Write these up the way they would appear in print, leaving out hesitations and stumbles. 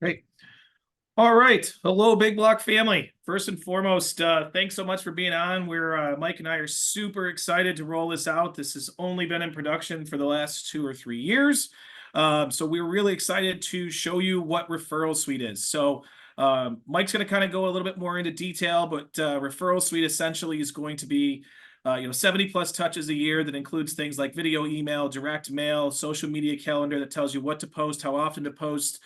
Great. All right. Hello, Big Block family. First and foremost, thanks so much for being on. Mike and I are super excited to roll this out. This has only been in production for the last 2 or 3 years. So we're really excited to show you what Referral Suite is. So Mike's going to kind of go a little bit more into detail, but Referral Suite essentially is going to be 70 plus touches a year that includes things like video, email, direct mail, social media calendar that tells you what to post, how often to post,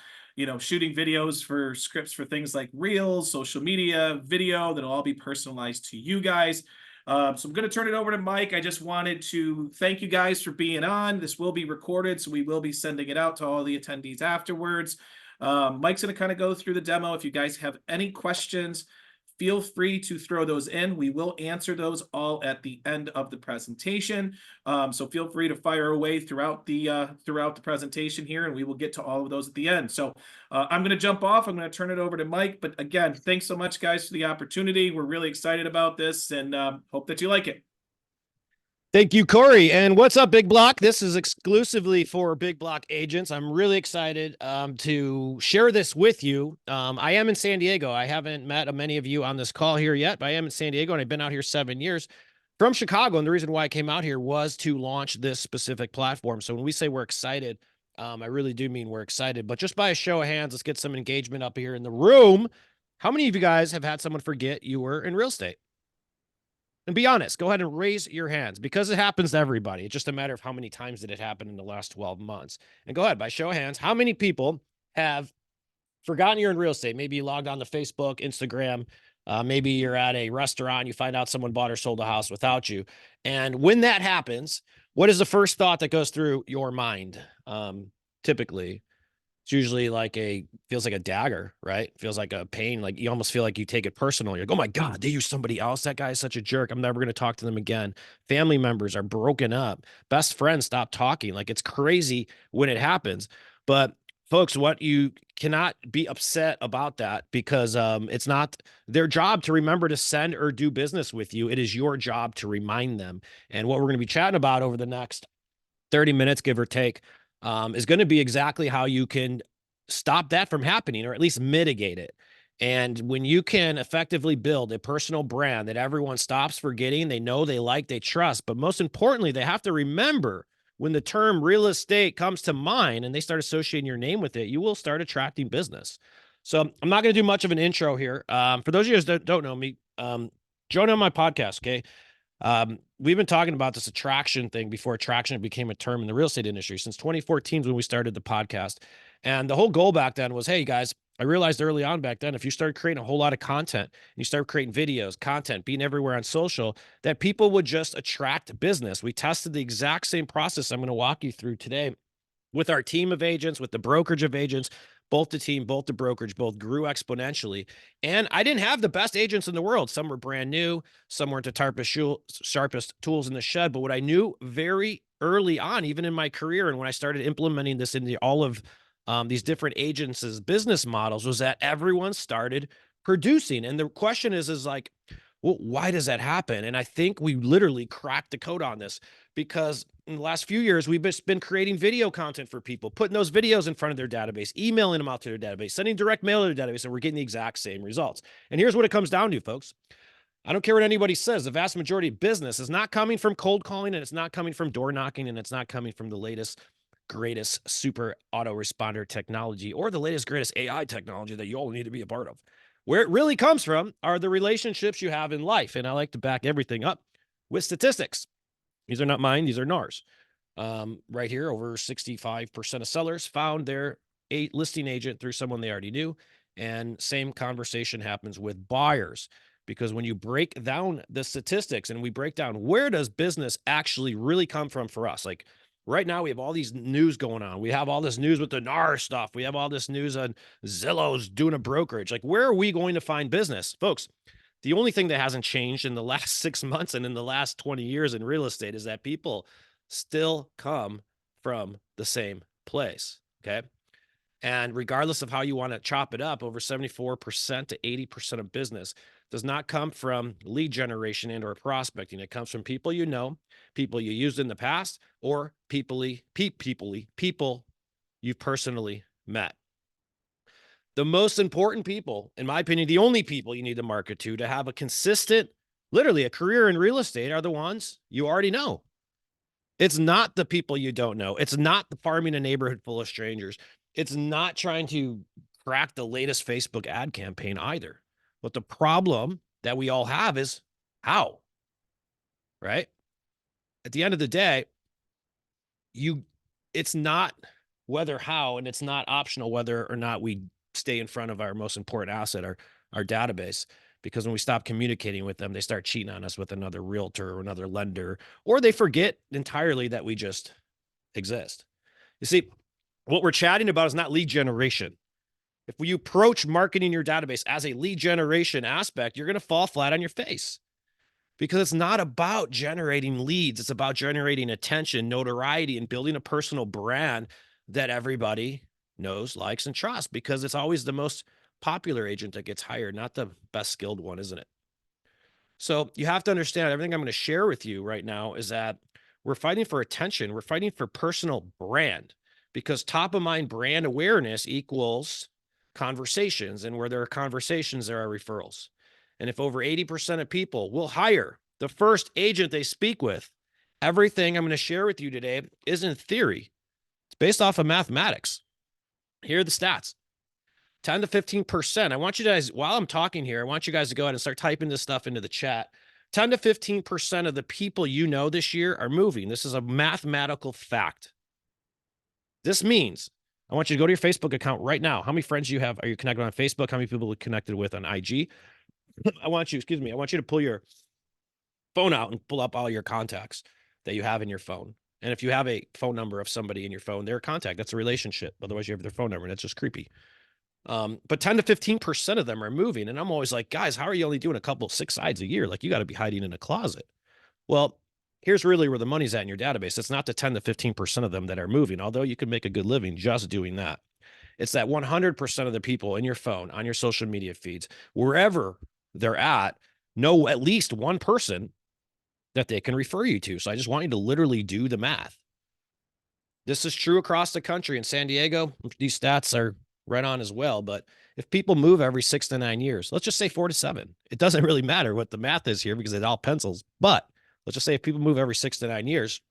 shooting videos for scripts for things like Reels, social media, video that'll all be personalized to you guys. So I'm going to turn it over to Mike. I just wanted to thank you guys for being on. This will be recorded, so we will be sending it out to all the attendees afterwards. Mike's going to kind of go through the demo. If you guys have any questions, feel free to throw those in. We will answer those all at the end of the presentation. So feel free to fire away throughout the presentation here, and we will get to all of those at the end. So I'm going to jump off. I'm going to turn it over to Mike. But again, thanks so much, guys, for the opportunity. We're really excited about this, and hope that you like it. Thank you, Corey. And what's up, Big Block? This is exclusively for Big Block agents. I'm really excited to share this with you. I am in San Diego. I haven't met many of you on this call here yet, but I am in San Diego, and I've been out here 7 years from Chicago. And the reason why I came out here was to launch this specific platform. So when we say we're excited, I really do mean we're excited. But just by a show of hands, let's get some engagement up here in the room. How many of you guys have had someone forget you were in real estate? And be honest, go ahead and raise your hands, because it happens to everybody. It's just a matter of how many times did it happen in the last 12 months. And go ahead, by show of hands, how many people have forgotten you're in real estate? Maybe you logged on to Facebook, Instagram, maybe you're at a restaurant, you find out someone bought or sold a house without you. And when that happens, what is the first thought that goes through your mind? Typically, it's usually feels like a dagger, right? Feels like a pain. Like you almost feel like you take it personal. You're like, oh my God, they use somebody else. That guy is such a jerk. I'm never going to talk to them again. Family members are broken up. Best friends stop talking. Like, it's crazy when it happens. But folks, what you cannot be upset about that, because it's not their job to remember to send or do business with you. It is your job to remind them. And what we're going to be chatting about over the next 30 minutes, give or take, is going to be exactly how you can stop that from happening, or at least mitigate it. And when you can effectively build a personal brand that everyone stops forgetting, they know, they like, they trust, but most importantly, they have to remember when the term real estate comes to mind and they start associating your name with it, you will start attracting business. So I'm not going to do much of an intro here. For those of you that don't know me, join on my podcast, okay? We've been talking about this attraction thing before attraction became a term in the real estate industry since 2014 when we started the podcast. And the whole goal back then was, hey guys, I realized early on back then, if you start creating a whole lot of content, you start creating videos, content, being everywhere on social, that people would just attract business. We tested the exact same process I'm going to walk you through today with our team of agents, with the brokerage of agents. Both the team, both the brokerage, both grew exponentially. And I didn't have the best agents in the world. Some were brand new, some weren't the sharpest tools in the shed. But what I knew very early on, even in my career, and when I started implementing this into all of these different agents' business models, was that everyone started producing. And the question is like, well, why does that happen? And I think we literally cracked the code on this, because in the last few years, we've just been creating video content for people, putting those videos in front of their database, emailing them out to their database, sending direct mail to their database, and we're getting the exact same results. And here's what it comes down to, folks. I don't care what anybody says. The vast majority of business is not coming from cold calling, and it's not coming from door knocking, and it's not coming from the latest, greatest super autoresponder technology or the latest, greatest AI technology that you all need to be a part of. Where it really comes from are the relationships you have in life. And I like to back everything up with statistics. These are not mine. These are NAR's. Right here, over 65% of sellers found their listing agent through someone they already knew. And same conversation happens with buyers, because when you break down the statistics and we break down where does business actually really come from for us, like right now we have all these news going on. We have all this news with the NAR stuff. We have all this news on Zillow's doing a brokerage. Like, where are we going to find business? Folks, the only thing that hasn't changed in the last 6 months and in the last 20 years in real estate is that people still come from the same place, okay? And regardless of how you want to chop it up, over 74% to 80% of business does not come from lead generation and or prospecting. It comes from people you know, people you used in the past, or people you've personally met. The most important people, in my opinion, the only people you need to market to have a consistent, literally a career in real estate are the ones you already know. It's not the people you don't know. It's not the farming a neighborhood full of strangers. It's not trying to crack the latest Facebook ad campaign either. But the problem that we all have is how, right? At the end of the day, it's not whether how, and it's not optional whether or not we stay in front of our most important asset, our database. Because when we stop communicating with them, they start cheating on us with another realtor or another lender, or they forget entirely that we just exist. You see, what we're chatting about is not lead generation. If you approach marketing your database as a lead generation aspect, you're going to fall flat on your face, because it's not about generating leads. It's about generating attention, notoriety, and building a personal brand that everybody knows, likes, and trusts, because it's always the most popular agent that gets hired, not the best skilled one, isn't it? So you have to understand, everything I'm going to share with you right now is that we're fighting for attention. We're fighting for personal brand, because top of mind brand awareness equals conversations. And where there are conversations, there are referrals. And if over 80% of people will hire the first agent they speak with, everything I'm going to share with you today isn't theory. It's based off of mathematics. Here are the stats. 10 to 15%. I want you guys, while I'm talking here, I want you guys to go ahead and start typing this stuff into the chat. 10 to 15% of the people you know this year are moving. This is a mathematical fact. This means I want you to go to your Facebook account right now. How many friends you have? Are you connected on Facebook? How many people are connected with on IG? I want you to pull your phone out and pull up all your contacts that you have in your phone. And if you have a phone number of somebody in your phone, they're a contact. That's a relationship. Otherwise, you have their phone number, and that's just creepy. But 10 to 15% of them are moving. And I'm always like, guys, how are you only doing a couple, 6 sides a year? Like, you got to be hiding in a closet. Well, here's really where the money's at in your database. It's not the 10 to 15% of them that are moving, although you can make a good living just doing that. It's that 100% of the people in your phone, on your social media feeds, wherever they're at, know at least one person that they can refer you to. So I just want you to literally do the math. This is true across the country. In San Diego, these stats are right on as well. But if people move every 6 to 9 years, let's just say 4 to 7, it doesn't really matter what the math is here because it all pencils. But let's just say if people move every 6 to 9 years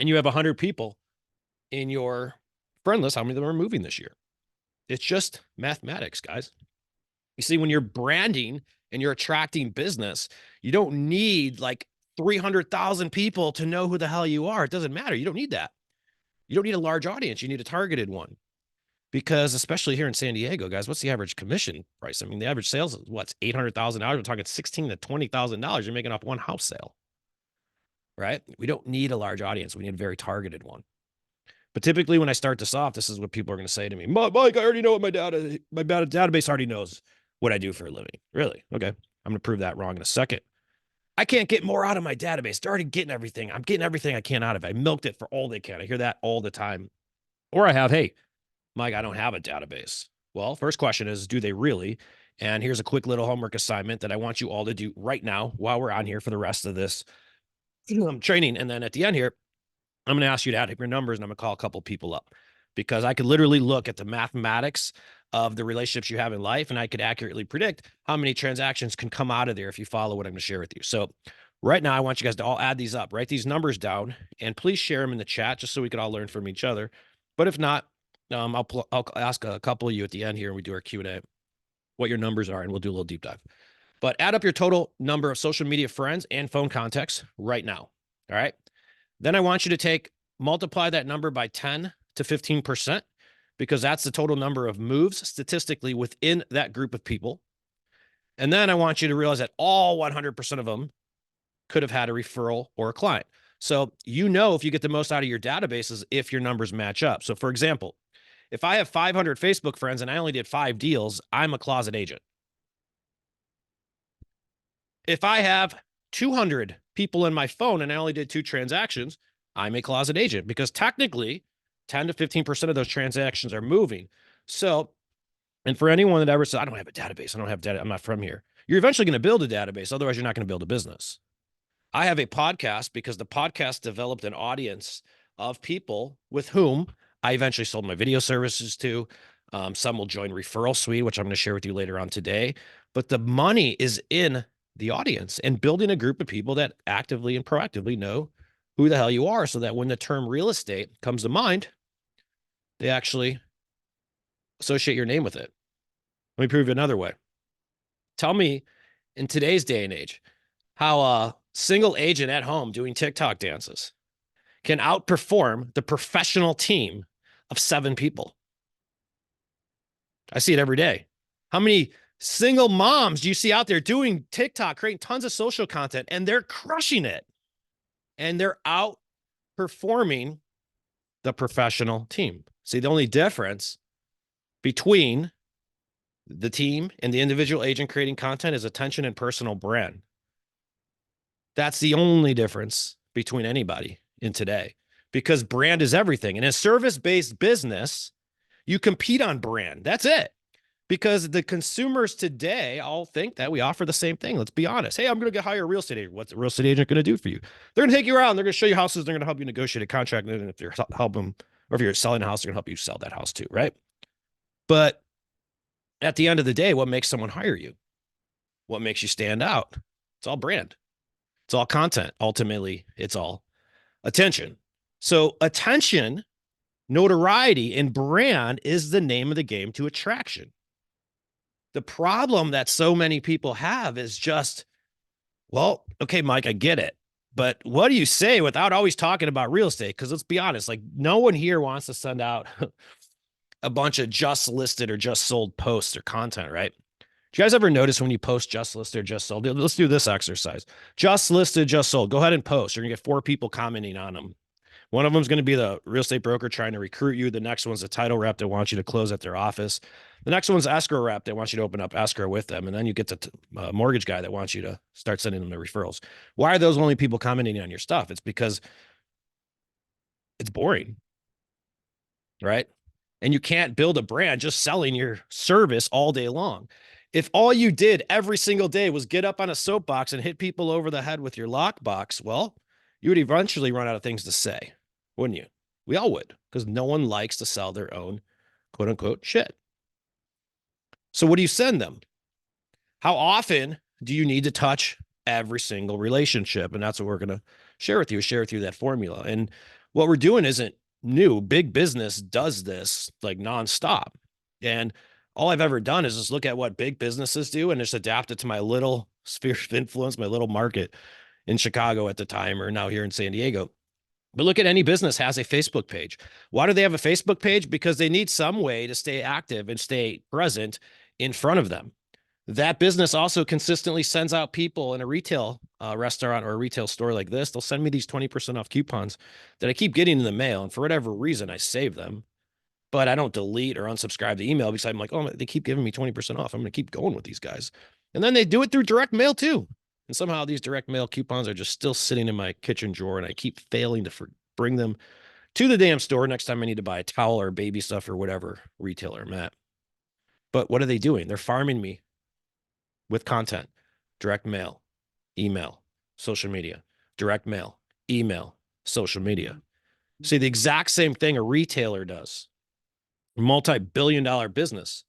and you have 100 people in your friend list, how many of them are moving this year? It's just mathematics, guys. You see, when you're branding and you're attracting business, you don't need like 300,000 people to know who the hell you are. It doesn't matter. You don't need that. You don't need a large audience. You need a targeted one. Because especially here in San Diego, guys, what's the average commission price? I mean, the average sales is what's $800,000. We're talking $16,000 to $20,000. You're making off one house sale, right? We don't need a large audience. We need a very targeted one. But typically when I start this off, this is what people are going to say to me. Mike, I already know what my database already knows what I do for a living. Really? Okay. I'm going to prove that wrong in a second. I can't get more out of my database. They're already getting everything. I'm getting everything I can out of it. I milked it for all they can. I hear that all the time. Or I have, hey, Mike, I don't have a database. Well, first question is, do they really? And here's a quick little homework assignment that I want you all to do right now while we're on here for the rest of this training. And then at the end here, I'm going to ask you to add up your numbers, and I'm going to call a couple people up, because I could literally look at the mathematics of the relationships you have in life, and I could accurately predict how many transactions can come out of there if you follow what I'm going to share with you. So right now, I want you guys to all add these up, write these numbers down, and please share them in the chat just so we could all learn from each other. But if not, I'll ask a couple of you at the end here, and we do our Q&A, what your numbers are, and we'll do a little deep dive. But add up your total number of social media friends and phone contacts right now. All right. Then I want you to multiply that number by 10 to 15%, because that's the total number of moves statistically within that group of people. And then I want you to realize that all 100% of them could have had a referral or a client. So if you get the most out of your databases if your numbers match up. So for example, if I have 500 Facebook friends and I only did 5 deals, I'm a closet agent. If I have 200 people in my phone and I only did 2 transactions, I'm a closet agent, because technically 10 to 15% of those transactions are moving. So, and for anyone that ever said, I don't have a database, I'm not from here, you're eventually going to build a database. Otherwise, you're not going to build a business. I have a podcast because the podcast developed an audience of people with whom I eventually sold my video services to. Some will join Referral Suite, which I'm going to share with you later on today. But the money is in the audience and building a group of people that actively and proactively know who the hell you are, so that when the term real estate comes to mind, they actually associate your name with it. Let me prove it another way. Tell me, in today's day and age, how a single agent at home doing TikTok dances can outperform the professional team of 7 people. I see it every day. How many single moms do you see out there doing TikTok, creating tons of social content, and they're crushing it? And they're outperforming the professional team. See, the only difference between the team and the individual agent creating content is attention and personal brand. That's the only difference between anybody in today, because brand is everything. In a service-based business, you compete on brand. That's it. Because the consumers today all think that we offer the same thing. Let's be honest. Hey, I'm going to hire a real estate agent. What's a real estate agent going to do for you? They're going to take you around. They're going to show you houses. They're going to help you negotiate a contract. And if you're helping, or if you're selling a house, they're going to help you sell that house too, right? But at the end of the day, what makes someone hire you? What makes you stand out? It's all brand. It's all content. Ultimately, it's all attention. So attention, notoriety, and brand is the name of the game to attraction. The problem that so many people have is just, well, okay, Mike, I get it. But what do you say without always talking about real estate? Because let's be honest, like, no one here wants to send out a bunch of just listed or just sold posts or content, right? Do you guys ever notice when you post just listed or just sold? Let's do this exercise. Just listed, just sold. Go ahead and post. You're going to get 4 people commenting on them. One of them is going to be the real estate broker trying to recruit you. The next one's a title rep that wants you to close at their office. The next one's escrow rep that wants you to open up escrow with them. And then you get the mortgage guy that wants you to start sending them the referrals. Why are those only people commenting on your stuff? It's because it's boring, right? And you can't build a brand just selling your service all day long. If all you did every single day was get up on a soapbox and hit people over the head with your lockbox, well, you would eventually run out of things to say, wouldn't you? We all would, because no one likes to sell their own quote unquote shit. So what do you send them? How often do you need to touch every single relationship? And that's what we're going to share with you that formula. And what we're doing isn't new. Big business does this like nonstop. And all I've ever done is just look at what big businesses do and just adapt it to my little sphere of influence, my little market in Chicago at the time, or now here in San Diego. But look at any business has a Facebook page. Why do they have a Facebook page? Because they need some way to stay active and stay present in front of them. That business also consistently sends out people in a retail restaurant or a retail store like this. They'll send me these 20% off coupons that I keep getting in the mail. And for whatever reason, I save them. But I don't delete or unsubscribe the email because I'm like, oh, they keep giving me 20% off. I'm going to keep going with these guys. And then they do it through direct mail too. And somehow these direct mail coupons are just still sitting in my kitchen drawer, and I keep failing to bring them to the damn store next time I need to buy a towel or baby stuff or whatever retailer I'm at. But what are they doing? They're farming me with content, direct mail, email, social media, direct mail, email, social media. See, the exact same thing a retailer does. Multi-billion-dollar business.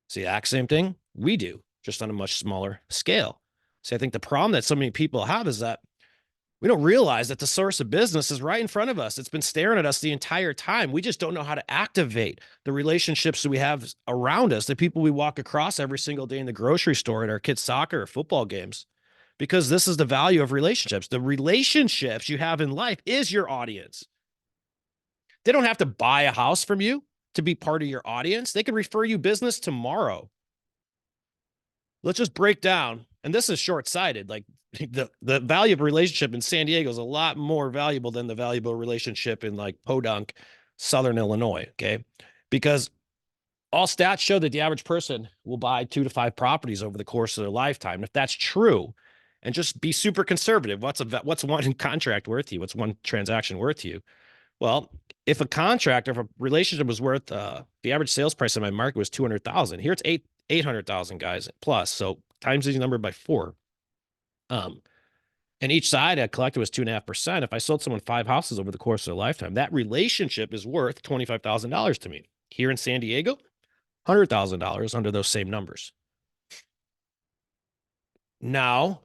See, the exact same thing we do, just on a much smaller scale. See, I think the problem that so many people have is that we don't realize that the source of business is right in front of us. It's been staring at us the entire time. We just don't know how to activate the relationships that we have around us, the people we walk across every single day in the grocery store, at our kids' soccer or football games, because this is the value of relationships. The relationships you have in life is your audience. They don't have to buy a house from you to be part of your audience. They could refer you business tomorrow. Let's just break down, and this is short-sighted, like the value of a relationship in San Diego is a lot more valuable than the valuable relationship in like Podunk, Southern Illinois, okay? Because all stats show that the average person will buy 2 to 5 properties over the course of their lifetime. If that's true, and just be super conservative, what's one contract worth to you? What's one transaction worth to you? Well, if a contract or if a relationship was worth the average sales price in my market was 200,000, here it's 800,000 guys plus. So times these number by 4. And each side I collected was 2.5%. If I sold someone 5 houses over the course of their lifetime, that relationship is worth $25,000 to me. Here in San Diego, $100,000 under those same numbers. Now,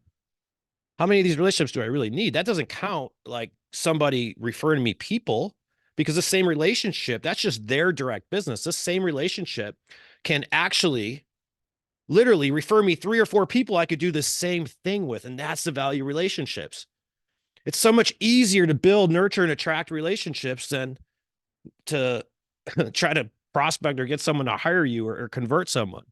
how many of these relationships do I really need? That doesn't count like somebody referring me people, because the same relationship, that's just their direct business. This same relationship can actually literally refer me 3 or 4 people I could do the same thing with. And that's the value of relationships. It's so much easier to build, nurture, and attract relationships than to try to prospect or get someone to hire you or convert someone.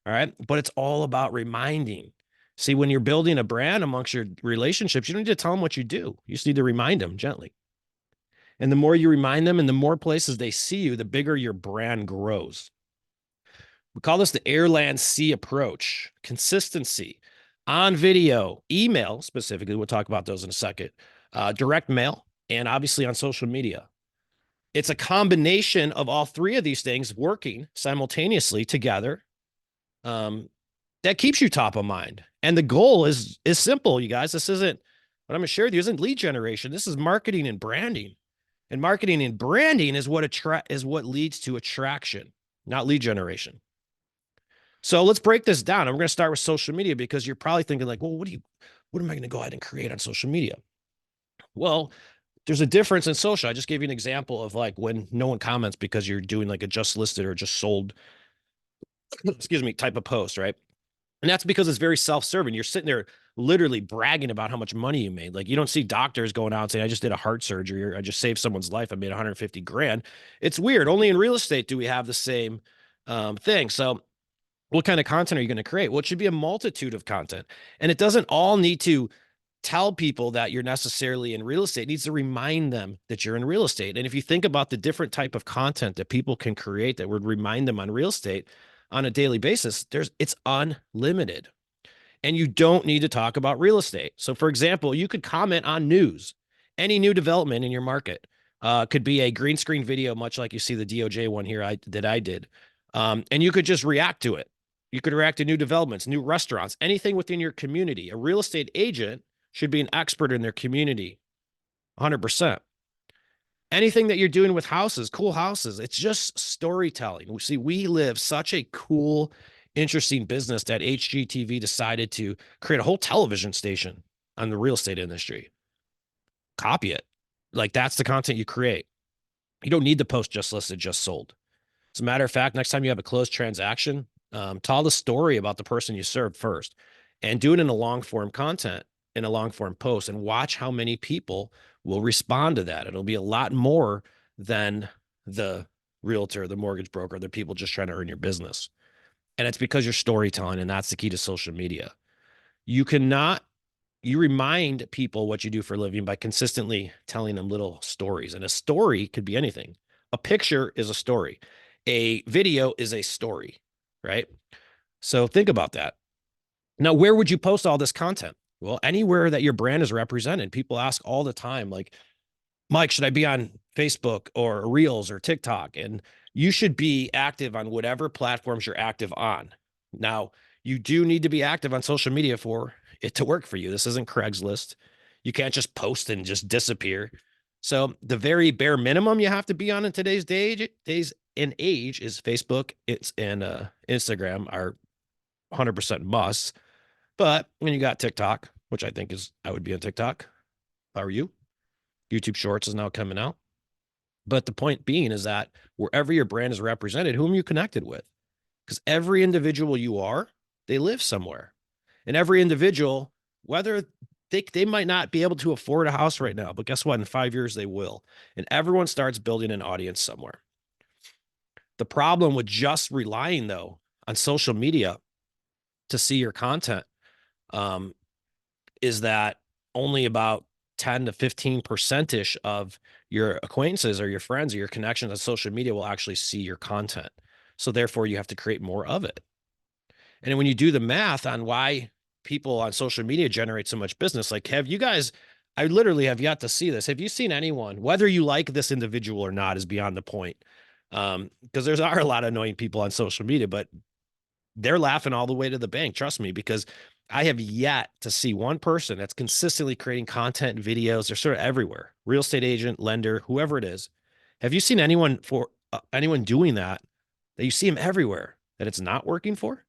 All right. But it's all about reminding. See, when you're building a brand amongst your relationships, you don't need to tell them what you do. You just need to remind them gently. And the more you remind them and the more places they see you, the bigger your brand grows. We call this the air, land, sea approach. Consistency on video, email specifically. We'll talk about those in a second. Direct mail, and obviously on social media. It's a combination of all 3 of these things working simultaneously together that keeps you top of mind. And the goal is simple, you guys. This isn't what I'm going to share with you isn't lead generation. This is marketing and branding. And marketing and branding is what leads to attraction, not lead generation. So let's break this down. And we're going to start with social media, because you're probably thinking like, well, what am I going to go ahead and create on social media? Well, there's a difference in social. I just gave you an example of like when no one comments because you're doing like a just listed or just sold, excuse me, type of post, right? And that's because it's very self-serving. You're sitting there literally bragging about how much money you made. Like, you don't see doctors going out and saying, I just did a heart surgery, or I just saved someone's life, I made 150 grand. It's weird. Only in real estate do we have the same thing. So what kind of content are you going to create? Well, it should be a multitude of content. And it doesn't all need to tell people that you're necessarily in real estate. It needs to remind them that you're in real estate. And if you think about the different type of content that people can create that would remind them on real estate on a daily basis, it's unlimited. And you don't need to talk about real estate. So for example, you could comment on news, any new development in your market. Could be a green screen video, much like you see the DOJ one here that I did. And you could just react to it. You could react to new developments, new restaurants, anything within your community. A real estate agent should be an expert in their community, 100%. Anything that you're doing with houses, cool houses, it's just storytelling. See, we live such a cool, interesting business that HGTV decided to create a whole television station on the real estate industry. Copy it. Like, that's the content you create. You don't need to post just listed, just sold. As a matter of fact, next time you have a closed transaction, tell the story about the person you served first, and do it in a long form content, in a long form post, and watch how many people will respond to that. It'll be a lot more than the realtor, the mortgage broker, the people just trying to earn your business. And it's because you're storytelling, and that's the key to social media. You remind people what you do for a living by consistently telling them little stories. And a story could be anything. A picture is a story. A video is a story, right? So think about that. Now, where would you post all this content? Well, anywhere that your brand is represented. People ask all the time, like, Mike, should I be on Facebook or Reels or TikTok? And you should be active on whatever platforms you're active on. Now, you do need to be active on social media for it to work for you. This isn't Craigslist. You can't just post and just disappear. So the very bare minimum you have to be on in today's days and age is Facebook. And Instagram are 100% must. But when you got TikTok, which I would be on TikTok. How are you? YouTube Shorts is now coming out. But the point being is that wherever your brand is represented, whom you connected with, because every individual you are, they live somewhere. And every individual, whether they might not be able to afford a house right now, but guess what? In 5 years, they will. And everyone starts building an audience somewhere. The problem with just relying, though, on social media to see your content is that only about 10 to 15% of your acquaintances or your friends or your connections on social media will actually see your content. So therefore, you have to create more of it. And when you do the math on why people on social media generate so much business, like, I literally have yet to see this. Have you seen anyone, whether you like this individual or not, is beyond the point. Because there are a lot of annoying people on social media, but they're laughing all the way to the bank. Trust me, because I have yet to see one person that's consistently creating content, videos. They're sort of everywhere. Real estate agent, lender, whoever it is. Have you seen anyone doing that that you see them everywhere, that it's not working for?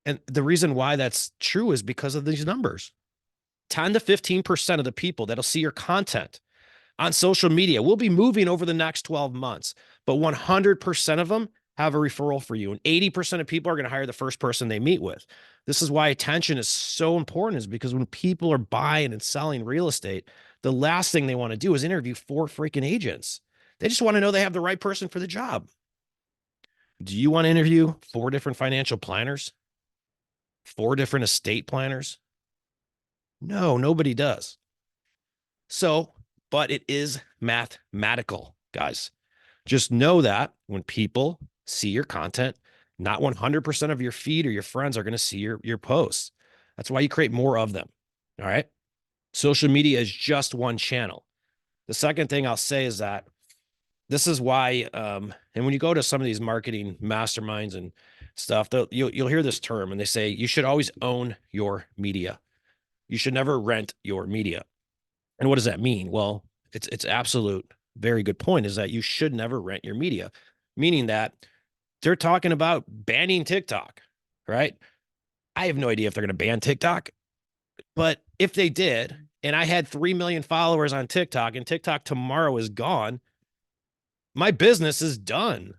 And the reason why that's true is because of these numbers. 10 to 15% of the people that'll see your content on social media will be moving over the next 12 months, but 100% of them have a referral for you. And 80% of people are going to hire the first person they meet with. This is why attention is so important, is because when people are buying and selling real estate, the last thing they want to do is interview 4 freaking agents. They just want to know they have the right person for the job. Do you want to interview 4 different financial planners? 4 different estate planners? No, nobody does. So, but it is mathematical, guys. Just know that when people see your content, not 100% of your feed or your friends are going to see your posts. That's why you create more of them. All right. Social media is just one channel. The second thing I'll say is that this is why, and when you go to some of these marketing masterminds and stuff, you'll hear this term and they say you should always own your media. You should never rent your media. And what does that mean? Well, it's absolute very good point, is that you should never rent your media, meaning that they're talking about banning TikTok, right? I have no idea if they're going to ban TikTok, but if they did, and I had 3 million followers on TikTok and TikTok tomorrow is gone, my business is done.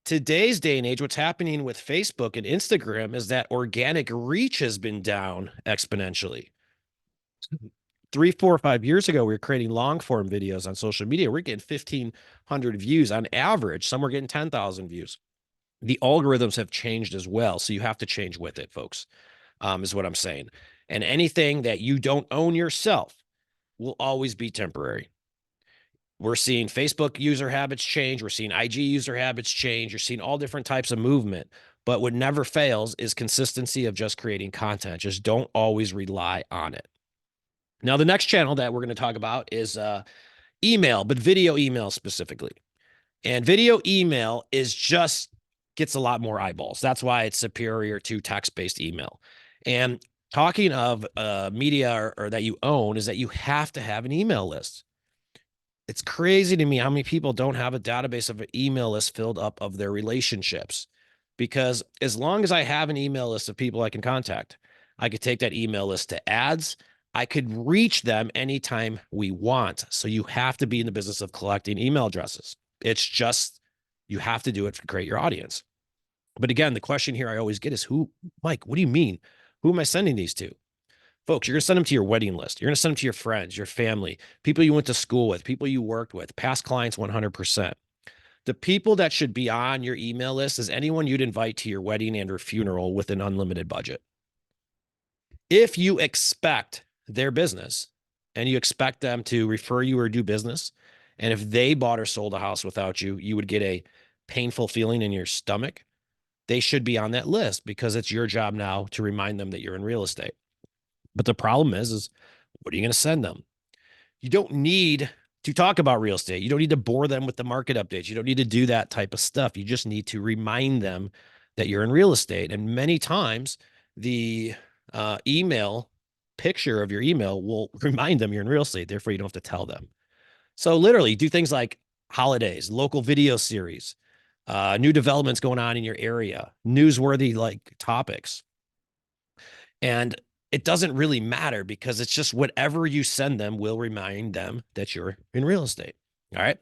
Today's day and age, what's happening with Facebook and Instagram is that organic reach has been down exponentially. 3, 4, 5 years ago, we were creating long form videos on social media. We're getting 1,500 views on average. Some were getting 10,000 views. The algorithms have changed as well. So you have to change with it, folks, is what I'm saying. And anything that you don't own yourself will always be temporary. We're seeing Facebook user habits change. We're seeing IG user habits change. You're seeing all different types of movement. But what never fails is consistency of just creating content. Just don't always rely on it. Now, the next channel that we're going to talk about is email, but video email specifically. And video email gets a lot more eyeballs. That's why it's superior to text-based email. And talking of media or that you own, is that you have to have an email list. It's crazy to me how many people don't have a database of an email list filled up of their relationships. Because as long as I have an email list of people I can contact, I could take that email list to ads. I could reach them anytime we want. So you have to be in the business of collecting email addresses. It's just, you have to do it to create your audience. But again, the question here I always get is Mike, what do you mean? Who am I sending these to? Folks, you're going to send them to your wedding list. You're going to send them to your friends, your family, people you went to school with, people you worked with, past clients, 100%. The people that should be on your email list is anyone you'd invite to your wedding and or funeral with an unlimited budget. If you expect their business and you expect them to refer you or do business, and if they bought or sold a house without you, you would get a painful feeling in your stomach. They should be on that list because it's your job now to remind them that you're in real estate. But the problem is what are you going to send them? You don't need to talk about real estate. You don't need to bore them with the market updates. You don't need to do that type of stuff. You just need to remind them that you're in real estate. And many times the email picture of your email will remind them you're in real estate. Therefore, you don't have to tell them. So literally do things like holidays, local video series, new developments going on in your area, newsworthy like topics. And it doesn't really matter because it's just whatever you send them will remind them that you're in real estate. All right.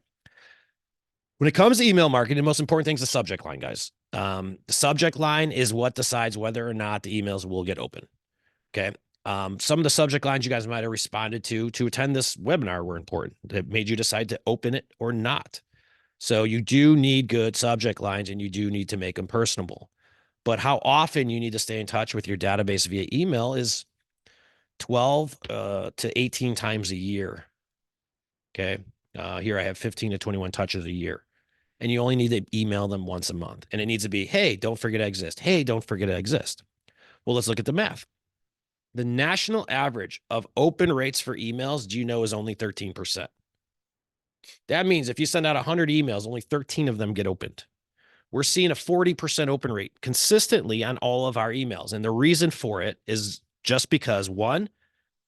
When it comes to email marketing, the most important thing is the subject line, guys. The subject line is what decides whether or not the emails will get open. Okay. Some of the subject lines you guys might have responded to attend this webinar were important. That made you decide to open it or not. So you do need good subject lines and you do need to make them personable. But how often you need to stay in touch with your database via email is 12 to 18 times a year. Okay. Here I have 15 to 21 touches a year. And you only need to email them once a month. And it needs to be, hey, don't forget I exist. Hey, don't forget I exist. Well, let's look at the math. The national average of open rates for emails, do you know, is only 13%. That means if you send out 100 emails, only 13 of them get opened. We're seeing a 40% open rate consistently on all of our emails. And the reason for it is just because, one,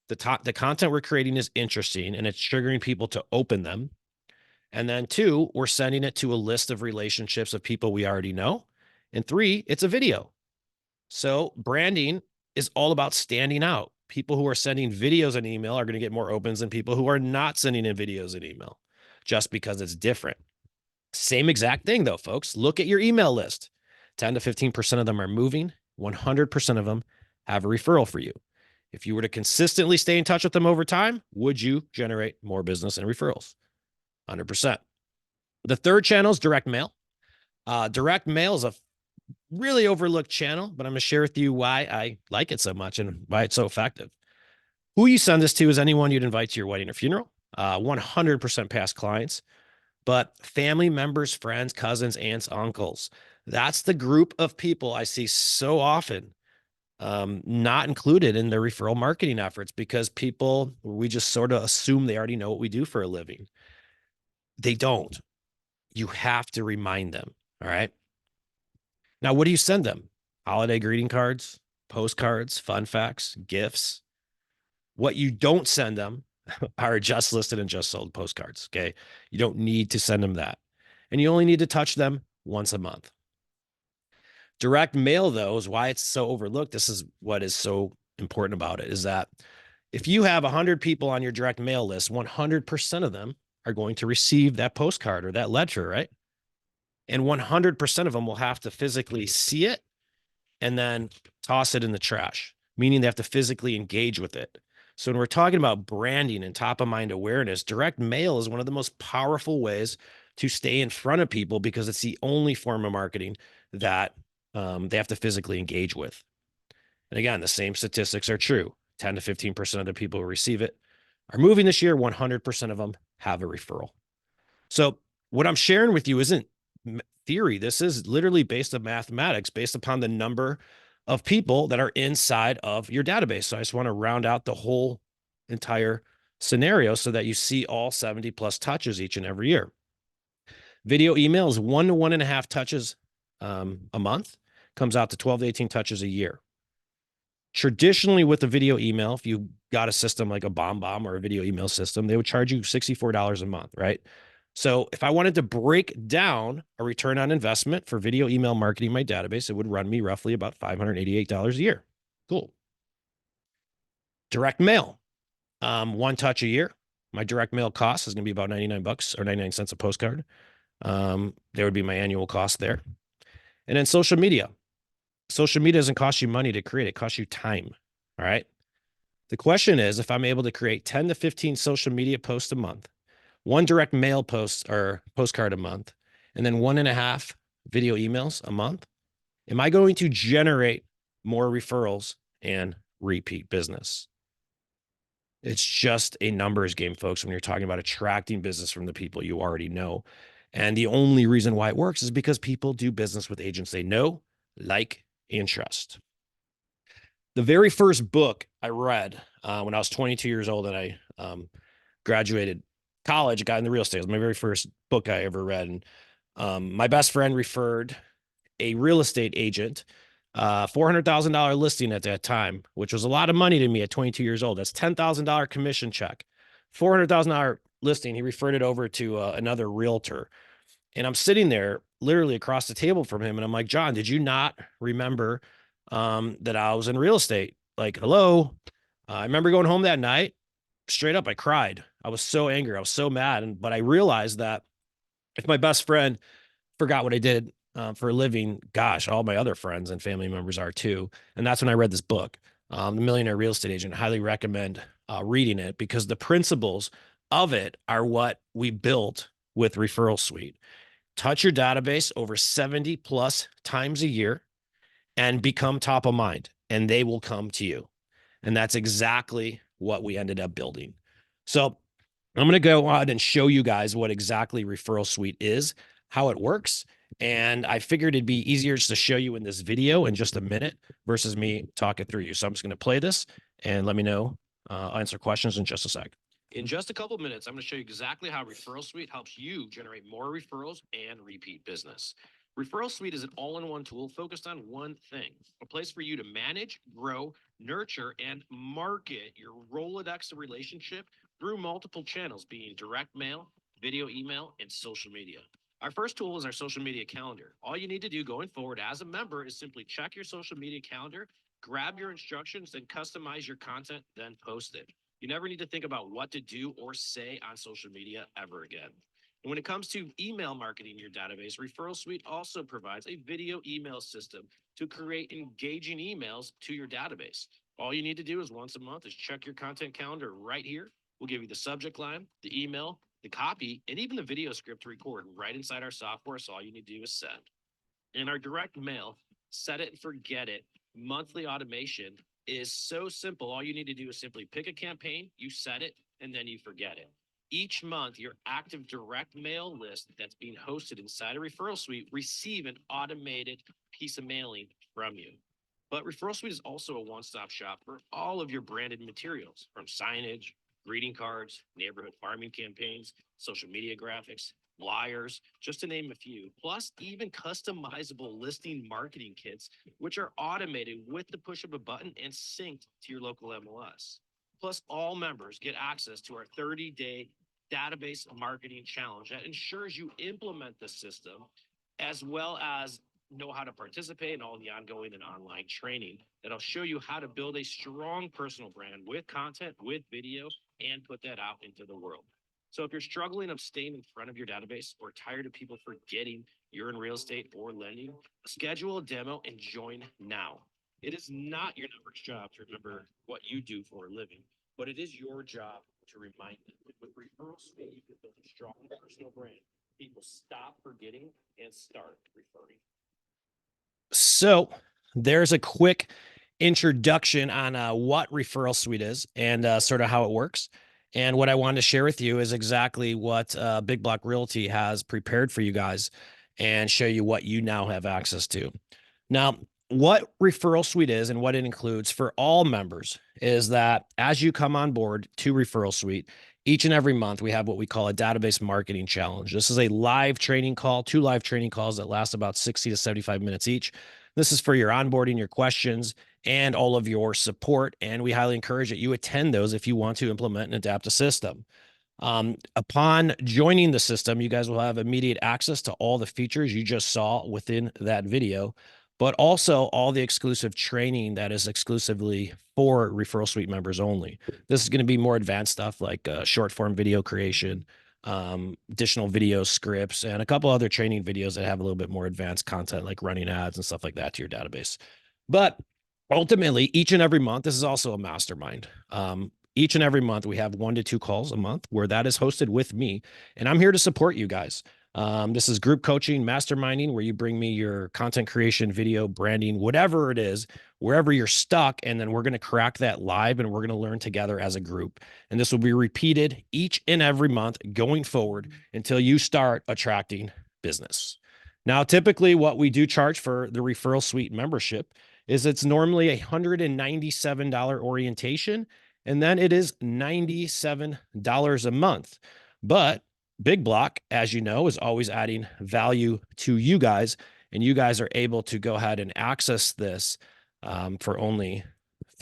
the content we're creating is interesting and it's triggering people to open them. And then 2, we're sending it to a list of relationships of people we already know. And 3, it's a video. So branding is all about standing out. People who are sending videos and email are going to get more opens than people who are not sending in videos and email, just because it's different. Same exact thing though, folks. Look at your email list. 10 to 15% of them are moving. 100% of them have a referral for you. If you were to consistently stay in touch with them over time, would you generate more business and referrals? 100%. The third channel is direct mail. Direct mail is a really overlooked channel, but I'm going to share with you why I like it so much and why it's so effective. Who you send this to is anyone you'd invite to your wedding or funeral. 100% past clients, but family members, friends, cousins, aunts, uncles. That's the group of people I see so often not included in their referral marketing efforts, because we just sort of assume they already know what we do for a living. They don't. You have to remind them. All right. Now, what do you send them? Holiday greeting cards, postcards, fun facts, gifts. What you don't send them are just listed and just sold postcards. Okay. You don't need to send them that. And you only need to touch them once a month. Direct mail, though, is why it's so overlooked. This is what is so important about it, is that if you have 100 people on your direct mail list, 100% of them are going to receive that postcard or that letter, right? And 100% of them will have to physically see it and then toss it in the trash, meaning they have to physically engage with it. So when we're talking about branding and top of mind awareness, direct mail is one of the most powerful ways to stay in front of people, because it's the only form of marketing that they have to physically engage with. And again, the same statistics are true. 10 to 15% of the people who receive it are moving this year. 100% of them have a referral. So what I'm sharing with you isn't theory. This is literally based on mathematics, based upon the number of people that are inside of your database. So I just want to round out the whole entire scenario so that you see all 70 plus touches each and every year. Video email is 1 to 1.5 touches a month, comes out to 12 to 18 touches a year. Traditionally, with a video email, if you got a system like a BombBomb or a video email system, they would charge you $64 a month, right? So if I wanted to break down a return on investment for video email marketing my database, it would run me roughly about $588 a year. Cool. Direct mail, 1 touch a year. My direct mail cost is going to be about 99 bucks or 99 cents a postcard. There would be my annual cost there. And then social media. Social media doesn't cost you money to create. It costs you time. All right. The question is, if I'm able to create 10 to 15 social media posts a month, 1 direct mail post or postcard a month, and then 1.5 video emails a month, am I going to generate more referrals and repeat business? It's just a numbers game, folks, when you're talking about attracting business from the people you already know. And the only reason why it works is because people do business with agents they know, like, and trust. The very first book I read when I was 22 years old and I graduated college, got into real estate. It was my very first book I ever read. And my best friend referred a real estate agent, $400,000 listing at that time, which was a lot of money to me at 22 years old. That's $10,000 commission check, $400,000 listing. He referred it over to another realtor. And I'm sitting there literally across the table from him. And I'm like, John, did you not remember that I was in real estate? Like, hello. I remember going home that night. Straight up, I cried. I was so angry. I was so mad. But I realized that if my best friend forgot what I did for a living, gosh, all my other friends and family members are too. And that's when I read this book, The Millionaire Real Estate Agent. I highly recommend reading it, because the principles of it are what we built with Referral Suite. Touch your database over 70 plus times a year and become top of mind, and they will come to you. And that's exactly what we ended up building. So I'm going to go on and show you guys what exactly Referral Suite is, how it works. And I figured it'd be easier just to show you in this video in just a minute versus me talking through you. So I'm just going to play this and let me know. I'll answer questions in just a sec. In just a couple of minutes, I'm going to show you exactly how Referral Suite helps you generate more referrals and repeat business. Referral Suite is an all-in-one tool focused on one thing, a place for you to manage, grow, nurture, and market your Rolodex relationship through multiple channels, being direct mail, video, email, and social media. Our first tool is our social media calendar. All you need to do going forward as a member is simply check your social media calendar, grab your instructions, then customize your content, then post it. You never need to think about what to do or say on social media ever again. And when it comes to email marketing your database, Referral Suite also provides a video email system to create engaging emails to your database. All you need to do is once a month is check your content calendar right here. We'll give you the subject line, the email, the copy, and even the video script to record right inside our software. So all you need to do is send. And our direct mail, set it and forget it, monthly automation is so simple. All you need to do is simply pick a campaign, you set it, and then you forget it. Each month, your active direct mail list that's being hosted inside a Referral Suite receive an automated piece of mailing from you. But Referral Suite is also a one-stop shop for all of your branded materials, from signage, greeting cards, neighborhood farming campaigns, social media graphics, flyers, just to name a few, plus even customizable listing marketing kits, which are automated with the push of a button and synced to your local MLS. Plus, all members get access to our 30-day database marketing challenge that ensures you implement the system as well as know how to participate in all the ongoing and online training that'll show you how to build a strong personal brand with content, with video, and put that out into the world. So if you're struggling of staying in front of your database or tired of people forgetting you're in real estate or lending, schedule a demo and join now. It is not your number's job to remember what you do for a living, but it is your job to remind them. With Referral Suite, you can build a strong personal brand. People stop forgetting and start referring. So there's a quick introduction on what Referral Suite is and sort of how it works. And what I wanted to share with you is exactly what Big Block Realty has prepared for you guys and show you what you now have access to. Now, what Referral Suite is and what it includes for all members is that as you come on board to Referral Suite, each and every month we have what we call a database marketing challenge. This is a live training call, 2 live training calls that last about 60 to 75 minutes each. This is for your onboarding, your questions, and all of your support. And we highly encourage that you attend those if you want to implement and adapt a system. Upon joining the system, you guys will have immediate access to all the features you just saw within that video, but also all the exclusive training that is exclusively for Referral Suite members only. This is going to be more advanced stuff like short form video creation, additional video scripts, and a couple other training videos that have a little bit more advanced content like running ads and stuff like that to your database. But ultimately, each and every month, this is also a mastermind. Each and every month, we have 1 to 2 calls a month where that is hosted with me, and I'm here to support you guys. This is group coaching, masterminding, where you bring me your content creation, video, branding, whatever it is, wherever you're stuck, and then we're going to crack that live and we're going to learn together as a group. And this will be repeated each and every month going forward until you start attracting business. Now, typically what we do charge for the Referral Suite membership is it's normally a $197 orientation, and then it is $97 a month. But Big Block, as you know, is always adding value to you guys, and you guys are able to go ahead and access this for only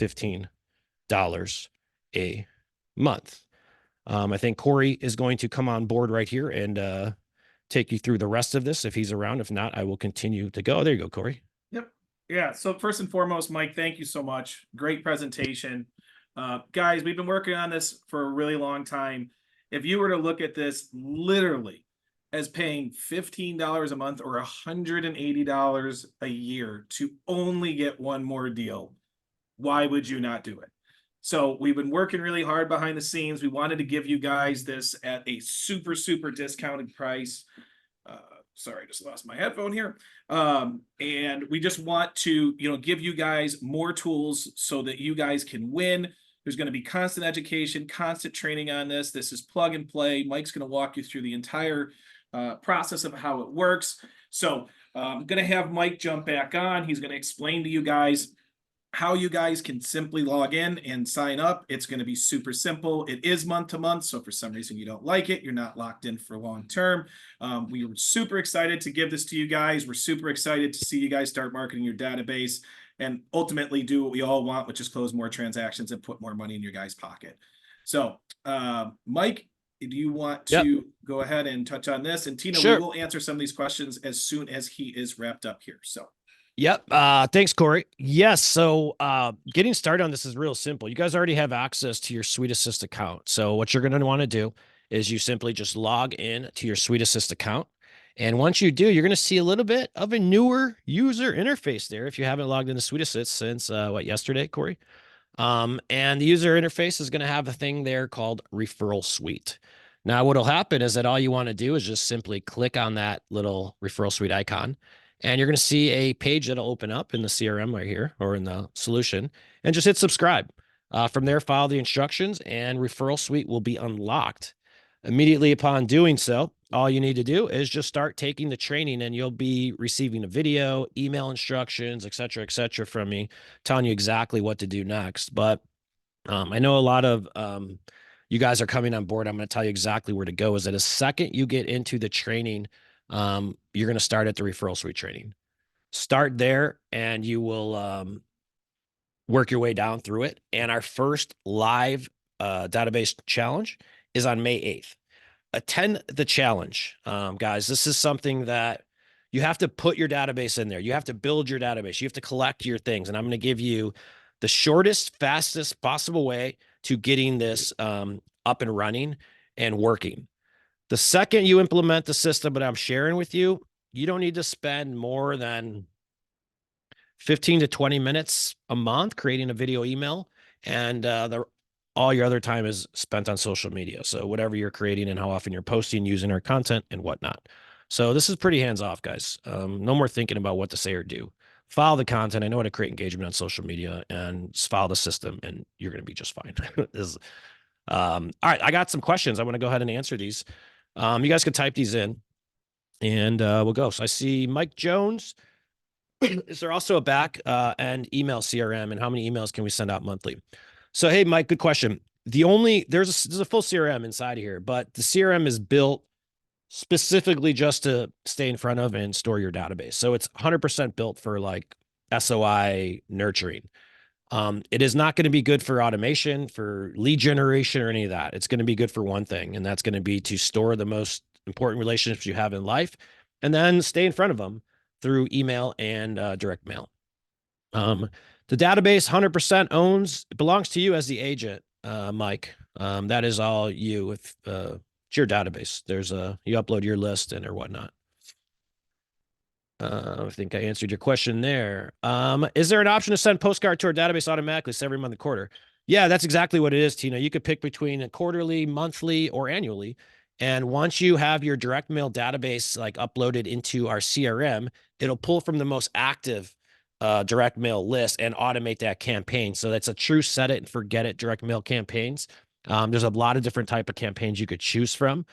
$15 a month. I think Corey is going to come on board right here and take you through the rest of this if he's around. If not, I will continue to go. There you go, Corey. Yep. Yeah. So first and foremost, Mike, thank you so much. Great presentation. Guys, we've been working on this for a really long time. If you were to look at this literally as paying $15 a month or $180 a year to only get one more deal, why would you not do it? So we've been working really hard behind the scenes. We wanted to give you guys this at a super, super discounted price. Sorry, I just lost my headphone here. And we just want to, give you guys more tools so that you guys can win. There's going to be constant education, constant training on this. This is plug and play. Mike's going to walk you through the entire process of how it works. So I'm going to have Mike jump back on. He's going to explain to you guys how you guys can simply log in and sign up. It's going to be super simple. It is month to month. So if for some reason you don't like it, you're not locked in for long term. We were super excited to give this to you guys. We're super excited to see you guys start marketing your database and ultimately do what we all want, which is close more transactions and put more money in your guys' pocket. So Mike, do you want Yep. to go ahead and touch on this? And Tina, we Sure. will answer some of these questions as soon as he is wrapped up here. So Yep. Thanks, Corey. Yes. So getting started on this is real simple. You guys already have access to your Suite Assist account. So what you're going to want to do is you simply just log in to your Suite Assist account. And once you do, you're going to see a little bit of a newer user interface there if you haven't logged into Suite Assist since yesterday, Corey. And the user interface is going to have a thing there called Referral Suite. Now, what'll happen is that all you want to do is just simply click on that little Referral Suite icon, and you're going to see a page that'll open up in the CRM right here or in the solution, and just hit subscribe. From there, follow the instructions, and Referral Suite will be unlocked. Immediately upon doing so, all you need to do is just start taking the training, and you'll be receiving a video, email instructions, et cetera, from me, telling you exactly what to do next. But I know a lot of you guys are coming on board. I'm going to tell you exactly where to go. Is that the second you get into the training, you're going to start at the Referral Suite training. Start there, and you will work your way down through it. And our first live database challenge is on May 8th. Attend the challenge, guys. This is something that you have to put your database in there. You have to build your database. You have to collect your things. And I'm going to give you the shortest, fastest possible way to getting this up and running and working. The second you implement the system that I'm sharing with you, you don't need to spend more than 15 to 20 minutes a month creating a video email, and all your other time is spent on social media. So whatever you're creating and how often you're posting, using our content and whatnot. So this is pretty hands off, guys. No more thinking about what to say or do. Follow the content. I know how to create engagement on social media, and just follow the system, and you're going to be just fine. All right, I got some questions. I want to go ahead and answer these. You guys can type these in, and we'll go. So I see Mike Jones. Is there also a back end email CRM, and how many emails can we send out monthly? So, hey, Mike, good question. There's a full CRM inside of here, but the CRM is built specifically just to stay in front of and store your database. So it's 100% built for like SOI nurturing. It is not going to be good for automation, for lead generation, or any of that. It's going to be good for one thing, and that's going to be to store the most important relationships you have in life, and then stay in front of them through email and direct mail. The database 100% belongs to you as the agent, Mike. That is all you. If it's your database, you upload your list and or whatnot. I think I answered your question there. Is there an option to send postcard to our database automatically every month and quarter? Yeah, that's exactly what it is, Tina. You could pick between a quarterly, monthly, or annually. And once you have your direct mail database like uploaded into our CRM, it'll pull from the most active direct mail list and automate that campaign. So that's a true set it and forget it direct mail campaigns. There's a lot of different type of campaigns you could choose from.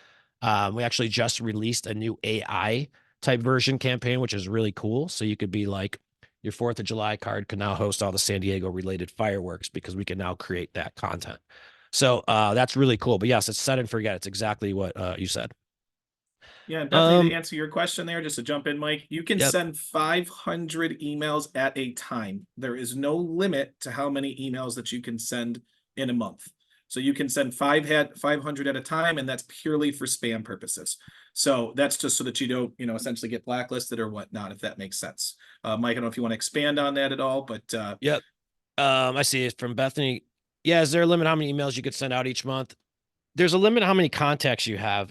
We actually just released a new AI type version campaign, which is really cool. So you could be like, your 4th of July card can now host all the San Diego related fireworks because we can now create that content. So that's really cool. But yes, it's set and forget. It's exactly what you said. yeah, and Bethany, to answer your question there, just to jump in, Mike, you can Yep. send 500 emails at a time. There is no limit to how many emails that you can send in a month. So you can send 500 at a time, and that's purely for spam purposes. So that's just so that you don't, essentially get blacklisted or whatnot, if that makes sense. Mike, I don't know if you want to expand on that at all, but Yep. I see it from Bethany. Yeah, is there a limit how many emails you could send out each month? There's a limit how many contacts you have.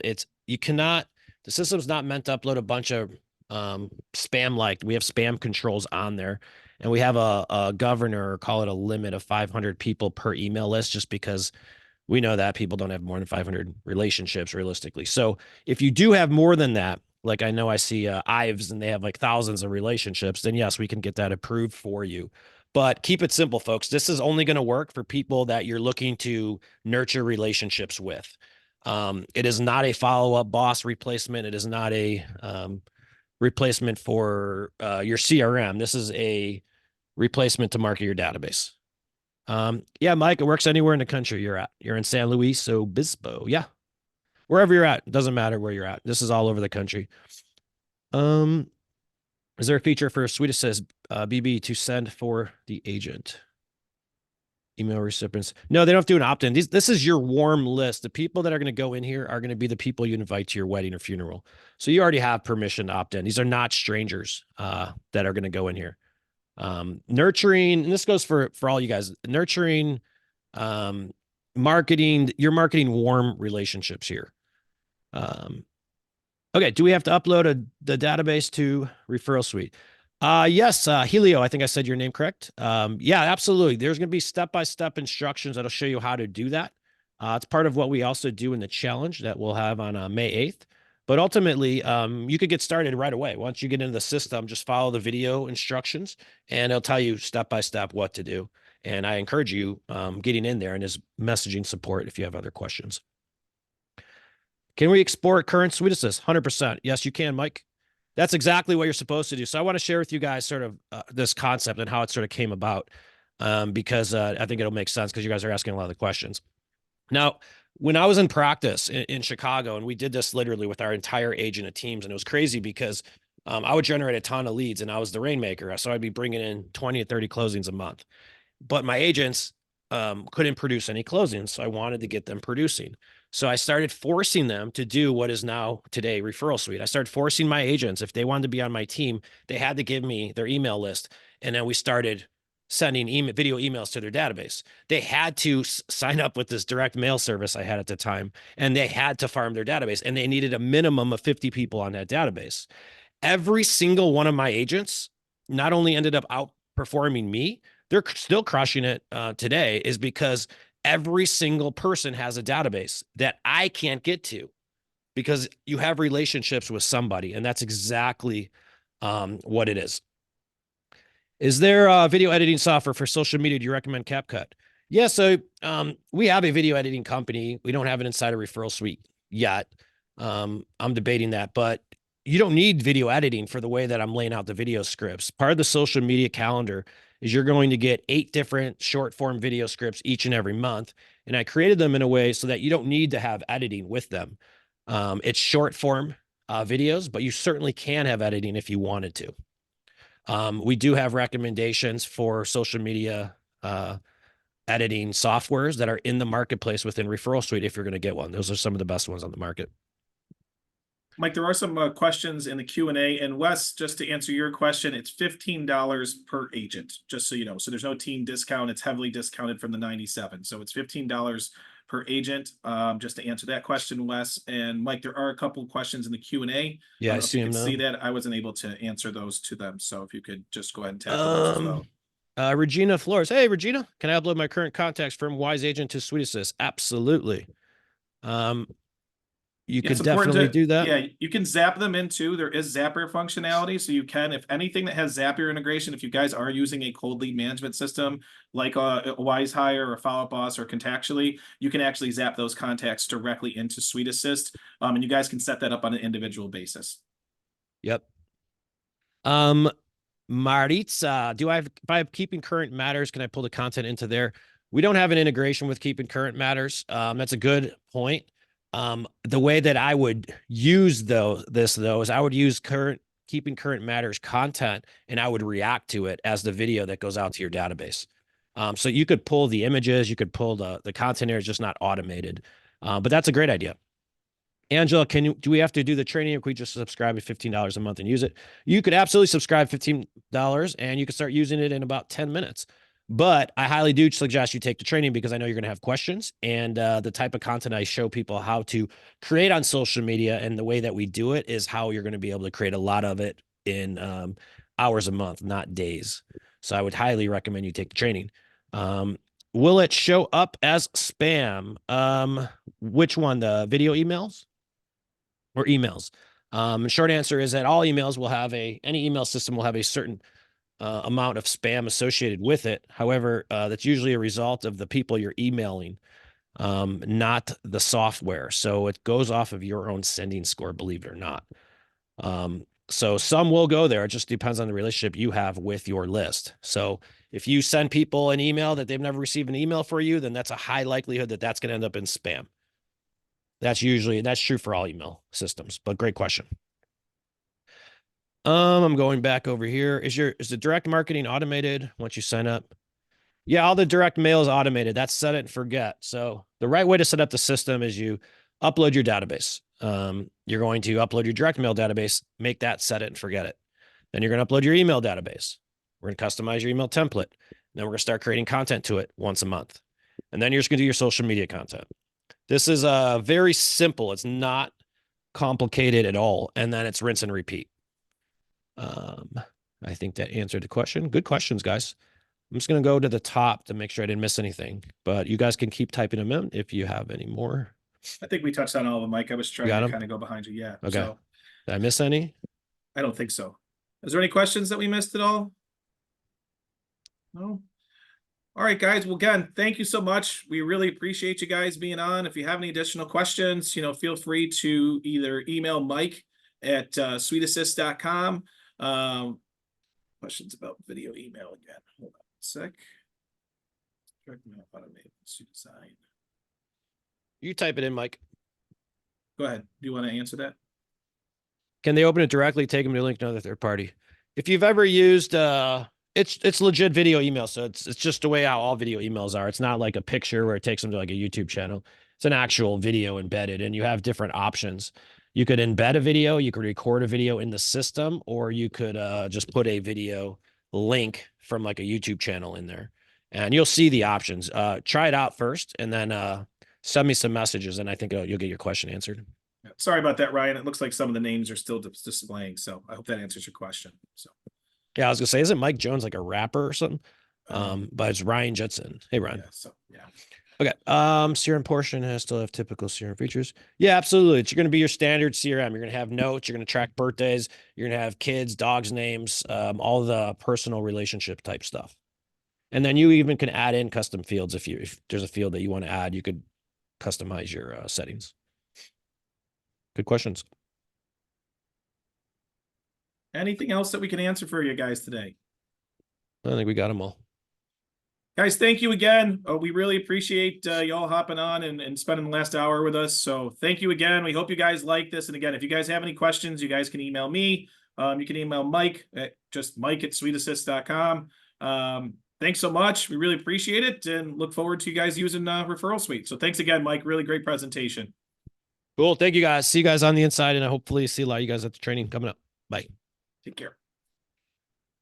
The system's not meant to upload a bunch of spam. Like, we have spam controls on there, and we have a governor, or call it a limit of 500 people per email list, just because we know that people don't have more than 500 relationships realistically. So if you do have more than that, like I know I see Ives and they have like thousands of relationships, then yes, we can get that approved for you. But keep it simple, folks. This is only going to work for people that you're looking to nurture relationships with. It is not a follow-up boss replacement. It is not a replacement for your CRM. This is a replacement to market your database. Yeah, Mike, it works anywhere in the country you're at. You're in San Luis Obispo. Yeah. Wherever you're at, it doesn't matter where you're at. This is all over the country. Is there a feature for Suite Assist BB to send for the agent? Email recipients. No, they don't have to do an opt-in. This is your warm list. The people that are going to go in here are going to be the people you invite to your wedding or funeral. So you already have permission to opt in. These are not strangers that are going to go in here. Nurturing, and this goes for all you guys, nurturing, marketing, you're marketing warm relationships here. Okay, do we have to upload the database to Referral Suite? Yes, Helio, I think I said your name correct. Yeah, absolutely. There's going to be step-by-step instructions that'll show you how to do that. It's part of what we also do in the challenge that we'll have on May 8th. But ultimately, you could get started right away. Once you get into the system, just follow the video instructions and it'll tell you step-by-step what to do. And I encourage you getting in there and is messaging support if you have other questions. Can we export current Suite Assist? 100%. Yes, you can, Mike. That's exactly what you're supposed to do. So I want to share with you guys sort of this concept and how it sort of came about because I think it'll make sense because you guys are asking a lot of the questions. Now, when I was in practice in Chicago, and we did this literally with our entire agent of teams, and it was crazy because I would generate a ton of leads and I was the rainmaker. So I'd be bringing in 20 to 30 closings a month. But my agents couldn't produce any closings. So I wanted to get them producing. So I started forcing them to do what is now today Referral Suite. I started forcing my agents, if they wanted to be on my team, they had to give me their email list. And then we started sending video emails to their database. They had to sign up with this direct mail service I had at the time, and they had to farm their database, and they needed a minimum of 50 people on that database. Every single one of my agents not only ended up outperforming me, they're still crushing it today, is because every single person has a database that I can't get to because you have relationships with somebody, and that's exactly what it is. Is there a video editing software for social media? Do you recommend CapCut? Yeah, so we have a video editing company. We don't have it inside a Referral Suite yet. I'm debating that, but you don't need video editing for the way that I'm laying out the video scripts. Part of the social media calendar is you're going to get 8 different short form video scripts each and every month. And I created them in a way so that you don't need to have editing with them. It's short form videos, but you certainly can have editing if you wanted to. We do have recommendations for social media editing softwares that are in the marketplace within Referral Suite if you're going to get one. Those are some of the best ones on the market. Mike, there are some questions in the Q&A, and Wes, just to answer your question, it's $15 per agent, just so you know. So there's no team discount. It's heavily discounted from the 97. So it's $15 per agent, just to answer that question, Wes. And Mike, there are a couple of questions in the Q&A. Yeah, I if see you them can now. see that. I wasn't able to answer those to them. So if you could just go ahead and tackle those as well. Regina Flores. Hey, Regina, can I upload my current contacts from Wise Agent to Suite Assist? Absolutely. You could definitely do that. Yeah, you can zap them in too. There is Zapper functionality. So you can, if anything that has Zapier integration, if you guys are using a cold lead management system like a Wise Hire or Follow Up Boss or Contactually, you can actually zap those contacts directly into Suite Assist. And you guys can set that up on an individual basis. Yep. Maritza, if I have Keeping Current Matters, can I pull the content into there? We don't have an integration with Keeping Current Matters. That's a good point. The way that I would use this is I would use Keeping Current Matters content, and I would react to it as the video that goes out to your database. So you could pull the images, you could pull the content here, it's just not automated. But that's a great idea. Angela, do we have to do the training, or can we just subscribe at $15 a month and use it? You could absolutely subscribe $15 and you can start using it in about 10 minutes. But I highly do suggest you take the training because I know you're going to have questions, and the type of content I show people how to create on social media and the way that we do it is how you're going to be able to create a lot of it in hours a month, not days. So I would highly recommend you take the training. Will it show up as spam? Which one, the video emails or emails? Short answer is that all emails will have any email system will have a certain amount of spam associated with it. However, that's usually a result of the people you're emailing, not the software. So it goes off of your own sending score, believe it or not. So some will go there. It just depends on the relationship you have with your list. So if you send people an email that they've never received an email for you, then that's a high likelihood that that's going to end up in spam. That's true for all email systems, but great question. I'm going back over here. Is the direct marketing automated once you sign up? Yeah, all the direct mail is automated. That's set it and forget. So the right way to set up the system is you upload your database. You're going to upload your direct mail database, make that set it and forget it. Then you're going to upload your email database. We're going to customize your email template. Then we're going to start creating content to it once a month. And then you're just going to do your social media content. This is very simple. It's not complicated at all. And then it's rinse and repeat. I think that answered the question. Good questions, guys. I'm just going to go to the top to make sure I didn't miss anything, but you guys can keep typing them in if you have any more. I think we touched on all of them, Mike. I was trying got to 'em? kind of go behind you. Yeah. Okay. So Did I miss any? I don't think so. Is there any questions that we missed at all? No. All right, guys. Well, again, thank you so much. We really appreciate you guys being on. If you have any additional questions, feel free to either email Mike at sweetassist.com. Questions about video email again. Hold on a sec. Direct mail automated design. You type it in, Mike. Go ahead. Do you want to answer that? Can they open it directly, take them to a link to another third party? If you've ever used, it's legit video email. So it's just the way how all video emails are. It's not like a picture where it takes them to like a YouTube channel. It's an actual video embedded, and you have different options. You could embed a video, you could record a video in the system, or you could just put a video link from like a YouTube channel in there, and you'll see the options. Try it out first, and then send me some messages, and I think you'll get your question answered. Sorry about that, Ryan. It looks like some of the names are still displaying, so I hope that answers your question. So yeah, I was gonna say, isn't Mike Jones like a rapper or something? But it's Ryan Judson. Hey, Ryan. Yeah. Okay. CRM portion has still have typical CRM features. Yeah, absolutely. It's going to be your standard CRM. You're going to have notes. You're going to track birthdays. You're going to have kids, dogs' names, all the personal relationship type stuff. And then you even can add in custom fields if there's a field that you want to add. You could customize your settings. Good questions. Anything else that we can answer for you guys today? I think we got them all. Guys, thank you again. We really appreciate y'all hopping on and spending the last hour with us. So thank you again. We hope you guys like this. And again, if you guys have any questions, you guys can email me. You can email Mike at just mike@sweetassist.com. Thanks so much. We really appreciate it and look forward to you guys using Referral Suite. So thanks again, Mike. Really great presentation. Cool. Thank you guys. See you guys on the inside, and I hopefully see a lot of you guys at the training coming up. Bye. Take care.